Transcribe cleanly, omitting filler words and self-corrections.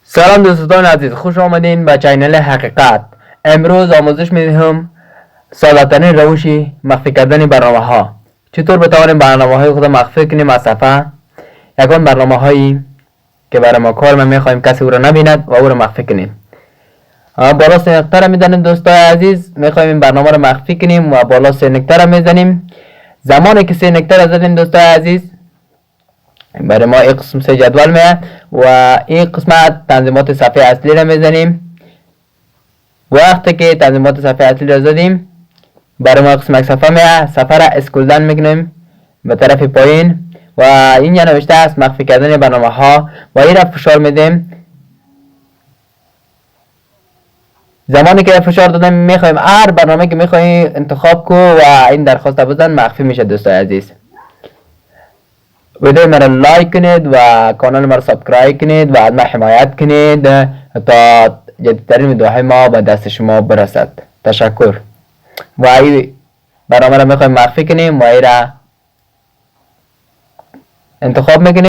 سلام دوستان عزیز، خوش آمدین به چینل حقیقت. امروز آموزش میدهم ساده‌ترین روش مخفی کردن برنامه ها. چطور بتوانیم برنامه های خود مخفی کنیم از صفحه. یکان برنامه هایی که برای ما کار میخوایم کسی او را نبیند و او را مخفی کنیم. بالا سه نقطه را میزنیم دوستان عزیز. میخوایم این برنامه را مخفی کنیم و بالا سه نقطه را میزنیم. زمانی که سه نقطه را زدیم دوستان عزیز، برای ما این قسم سه جدول میاد و این قسمت تنظیمات صفحه اصلی را میزنیم. وقتی که تنظیمات صفحه اصلی را زدیم، برای ما قسم یک صفحه میاد. صفحه را اسکرول داون میکنیم به طرف پایین و اینجا نوشته است مخفی کردن برنامه ها و این را فشار میدیم. زمانی که فشار دادیم میخوایم هر برنامه که میخوایم انتخاب کو و این درخواست بزن مخفی میشه دوستان عزیز. ویدیو مرا لایک کنید و کانال مرا سابسکرایب کنید و از ما حمایت کنید تا جدیدترین ویدیوهای ما به دست شما برسد. تشکر. و این برنامه را میخوایم مخفی کنیم و این را انتخاب میکنیم.